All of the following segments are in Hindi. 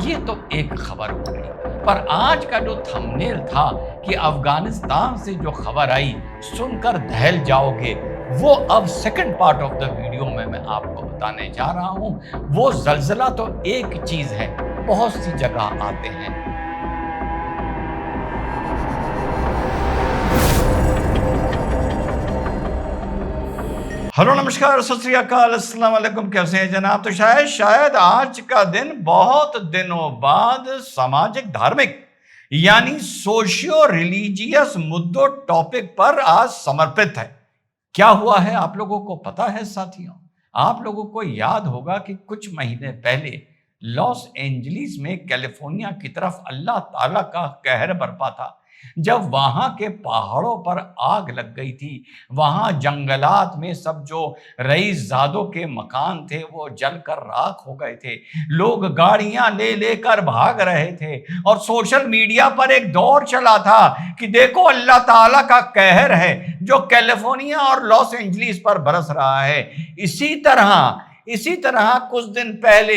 ये तो एक खबर हो गई, पर आज का जो थंबनेल था कि अफगानिस्तान से जो खबर आई सुनकर दहल जाओगे, वो अब second part of the video में मैं आपको बताने जा रहा हूं। वो जलजला तो एक चीज है, बहुत सी जगह आते हैं। हेलो, नमस्कार, सत श्री अकाल, अस्सलाम वालेकुम। कैसे हैं जनाब? तो शायद आज का दिन बहुत दिनों बाद सामाजिक धार्मिक यानी सोशियो रिलीजियस मुद्दों टॉपिक पर आज समर्पित है। क्या हुआ है आप लोगों को पता है साथियों? आप लोगों को याद होगा कि कुछ महीने पहले लॉस एंजलिस में कैलिफोर्निया की तरफ अल्लाह ताला का कहर बरपा था, जब वहां के पहाड़ों पर आग लग गई थी। वहां जंगलात में सब जो रईसजादों के मकान थे वो जलकर राख हो गए थे। लोग गाड़ियां ले लेकर भाग रहे थे और सोशल मीडिया पर एक दौर चला था कि देखो अल्लाह ताला का कहर है जो कैलिफोर्निया और लॉस एंजलिस पर बरस रहा है। इसी तरह कुछ दिन पहले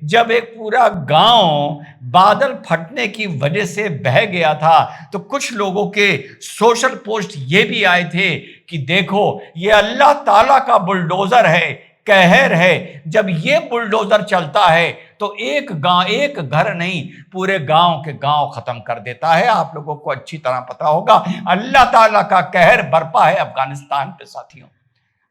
जब एक पूरा गांव बादल फटने की वजह से बह गया था, तो कुछ लोगों के सोशल पोस्ट ये भी आए थे कि देखो ये अल्लाह ताला का बुलडोजर है, कहर है। जब ये बुलडोजर चलता है तो एक घर नहीं, पूरे गांव के गांव खत्म कर देता है। आप लोगों को अच्छी तरह पता होगा अल्लाह ताला का कहर बरपा है अफगानिस्तान पे साथियों।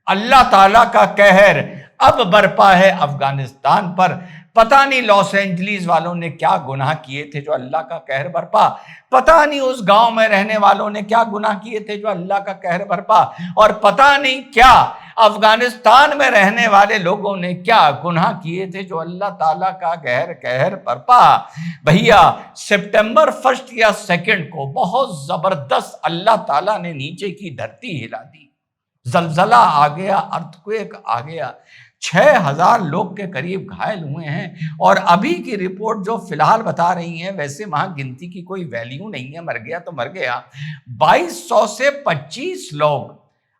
अल्लाह ताला का कहर अब बरपा है अफगानिस्तान पर। पता नहीं लॉस एंजलिस वालों ने क्या गुनाह किए थे जो अल्लाह का कहर बरपा, पता नहीं उस गांव में रहने वालों ने क्या गुनाह किए थे जो अल्लाह का कहर बरपा, और पता नहीं क्या अफगानिस्तान में रहने वाले लोगों ने क्या गुनाह किए थे जो अल्लाह ताला का कहर बरपा। भैया सितंबर 1 या 2 को बहुत जबरदस्त अल्लाह ताला ने नीचे की धरती हिला दी, जलजला आ गया, अर्थक्वेक आ गया। 6000 लोग के करीब घायल हुए हैं और अभी की रिपोर्ट जो फिलहाल बता रही है, वैसे वहां गिनती की कोई वैल्यू नहीं है, मर गया तो मर गया। 2200 से 25 लोग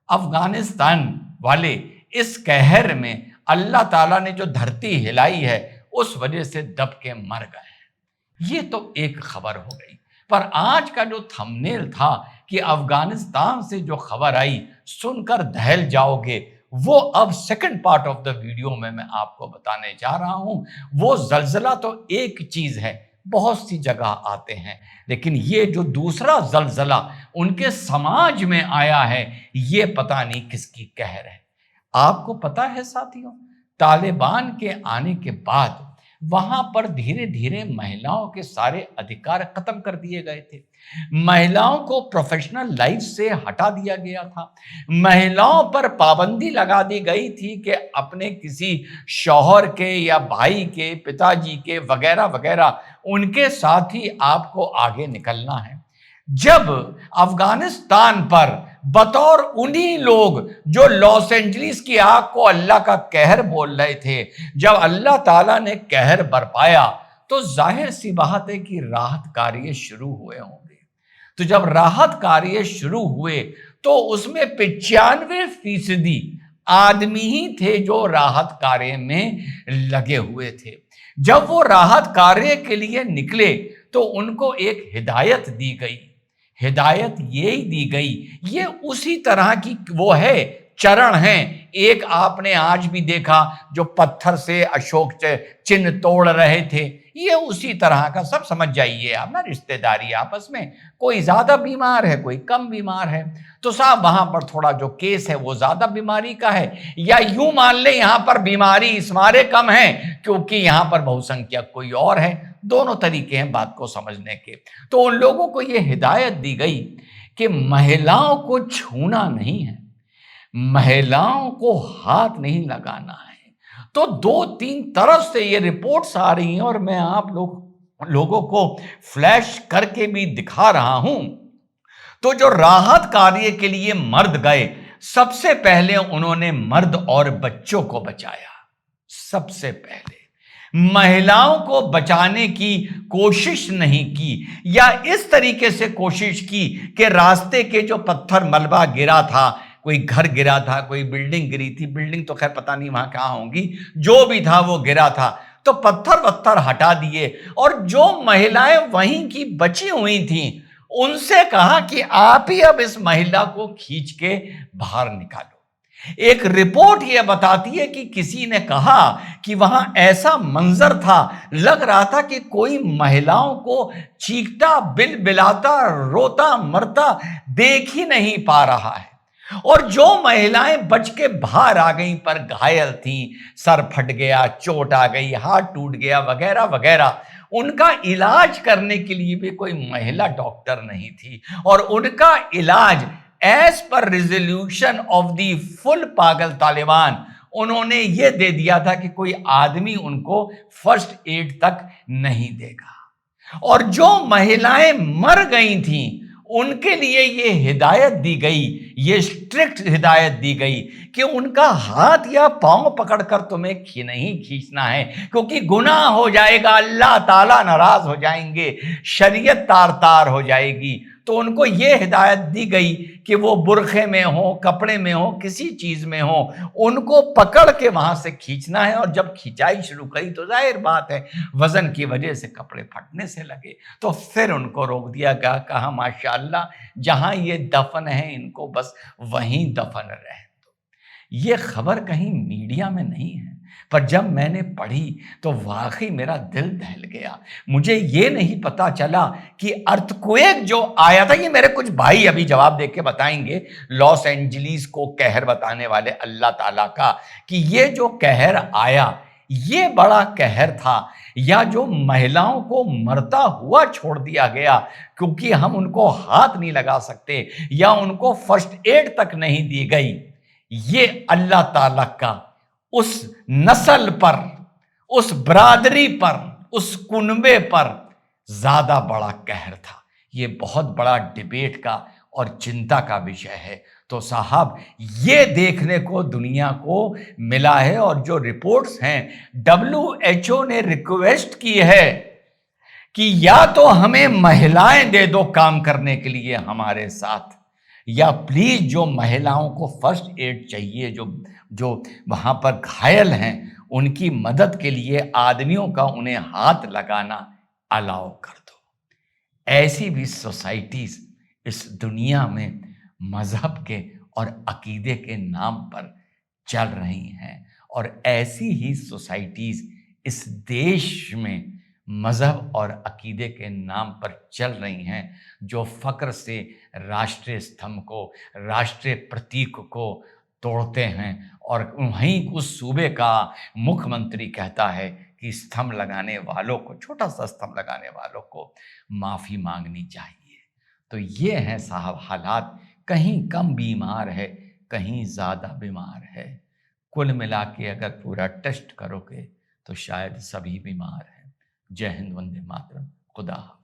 अफगानिस्तान वाले इस कहर में अल्लाह ताला ने जो धरती हिलाई है उस वजह से दब के मर गए। ये तो एक खबर हो गई, पर आज का जो थंबनेल था कि अफगानिस्तान से जो खबर आई सुनकर दहल जाओगे, वो अब second part of the video में मैं आपको बताने जा रहा हूं। वो जलजला तो एक चीज है, बहुत सी जगह आते हैं, लेकिन ये जो दूसरा जलजला उनके समाज में आया है, ये पता नहीं किसकी कहर है। आपको पता है साथियों, तालिबान के आने के बाद वहां पर धीरे धीरे महिलाओं के सारे अधिकार खत्म कर दिए गए थे। महिलाओं को प्रोफेशनल लाइफ से हटा दिया गया था। महिलाओं पर पाबंदी लगा दी गई थी कि अपने किसी शौहर के या भाई के, पिताजी के वगैरह वगैरह उनके साथ ही आपको आगे निकलना है। जब अफगानिस्तान पर बतौर उन्हीं लोग जो लॉस एंजलिस की आग को अल्लाह का कहर बोल रहे थे, जब अल्लाह ताला ने कहर बरपाया, तो जाहिर सी बात है कि राहत कार्य शुरू हुए होंगे। तो जब राहत कार्य शुरू हुए तो उसमें 95% आदमी ही थे जो राहत कार्य में लगे हुए थे। जब वो राहत कार्य के लिए निकले तो उनको एक हिदायत दी गई। हिदायत ये ही दी गई, ये उसी तरह की वो है, चरण है। एक आपने आज भी देखा जो पत्थर से अशोक चिन्ह तोड़ रहे थे, ये उसी तरह का, सब समझ जाइए आप ना, रिश्तेदारी आपस में, कोई ज्यादा बीमार है कोई कम बीमार है, तो साहब वहां पर थोड़ा जो केस है वो ज्यादा बीमारी का है, या यूं मान ले यहां पर बीमारी इस मारे कम है क्योंकि यहां पर बहुसंख्यक कोई और है। दोनों तरीके हैं बात को समझने के। तो उन लोगों को यह हिदायत दी गई कि महिलाओं को छूना नहीं है, महिलाओं को हाथ नहीं लगाना है। तो 2-3 तरफ से ये रिपोर्ट्स आ रही हैं और मैं आप लोगों को फ्लैश करके भी दिखा रहा हूं। तो जो राहत कार्य के लिए मर्द गए, सबसे पहले उन्होंने मर्द और बच्चों को बचाया। सबसे पहले महिलाओं को बचाने की कोशिश नहीं की, या इस तरीके से कोशिश की कि रास्ते के जो पत्थर मलबा गिरा था, कोई घर गिरा था, कोई बिल्डिंग गिरी थी, बिल्डिंग तो खैर पता नहीं वहां कहां होंगी, जो भी था वो गिरा था, तो पत्थर वत्थर हटा दिए और जो महिलाएं वहीं की बची हुई थीं उनसे कहा कि आप ही अब इस महिला को खींच के बाहर निकालो। एक रिपोर्ट यह बताती है कि किसी ने कहा कि वहां ऐसा मंजर था, लग रहा था कि कोई महिलाओं को चीखता बिलबिलाता रोता मरता देख ही नहीं पा रहा है। और जो महिलाएं बच के बाहर आ गईं पर घायल थीं, सर फट गया, चोट आ गई, हाथ टूट गया वगैरह वगैरह, उनका इलाज करने के लिए भी कोई महिला डॉक्टर नहीं थी और उनका इलाज as per resolution of the full पागल तालिबान उन्होंने यह दे दिया था कि कोई आदमी उनको फर्स्ट एड तक नहीं देगा। और जो महिलाएं मर गई थीं उनके लिए ये हिदायत दी गई, ये स्ट्रिक्ट हिदायत दी गई कि उनका हाथ या पांव पकड़कर तुम्हें नहीं खींचना है, क्योंकि गुनाह हो जाएगा, अल्लाह ताला नाराज हो जाएंगे, शरीयत तार तार हो जाएगी। तो उनको ये हिदायत दी गई कि वो बुरखे में हो, कपड़े में हो, किसी चीज में हो, उनको पकड़ के वहां से खींचना है। और जब खिंचाई शुरू करी तो जाहिर बात है वजन की वजह से कपड़े फटने से लगे, तो फिर उनको रोक दिया गया, कहा माशाअल्लाह जहां ये दफन है इनको बस वहीं दफन रहे दो। ये खबर कहीं मीडिया में नहीं है, पर जब मैंने पढ़ी तो वाकई मेरा दिल दहल गया। मुझे ये नहीं पता चला कि अर्थक्वेक जो आया था, ये मेरे कुछ भाई अभी जवाब देके बताएंगे, लॉस एंजलिस को कहर बताने वाले अल्लाह ताला का, कि ये जो कहर आया ये बड़ा कहर था या जो महिलाओं को मरता हुआ छोड़ दिया गया क्योंकि हम उनको हाथ नहीं लगा सकते या उनको फर्स्ट एड तक नहीं दी गई, ये अल्लाह ताला का उस नस्ल पर, उस बरादरी पर, उस कुनबे पर ज्यादा बड़ा कहर था। ये बहुत बड़ा डिबेट का और चिंता का विषय है। तो साहब ये देखने को दुनिया को मिला है और जो रिपोर्ट्स हैं, WHO ने रिक्वेस्ट की है कि या तो हमें महिलाएं दे दो काम करने के लिए हमारे साथ, या प्लीज जो महिलाओं को फर्स्ट एड चाहिए, जो जो वहां पर घायल हैं उनकी मदद के लिए आदमियों का उन्हें हाथ लगाना अलाउ कर दो। ऐसी भी सोसाइटीज इस दुनिया में मजहब के और अकीदे के नाम पर चल रही हैं और ऐसी ही सोसाइटीज इस देश में मजहब और अकीदे के नाम पर चल रही हैं जो फक्र से राष्ट्रीय स्तंभ को, राष्ट्रीय प्रतीक को तोड़ते हैं। और वहीं उस सूबे का मुख्यमंत्री कहता है कि स्तंभ लगाने वालों को, छोटा सा स्तंभ लगाने वालों को माफ़ी मांगनी चाहिए। तो ये हैं साहब हालात, कहीं कम बीमार है, कहीं ज़्यादा बीमार है। कुल मिला के अगर पूरा टेस्ट करोगे तो शायद सभी बीमार हैं। जय हिंद, वंदे मातरम, खुदा।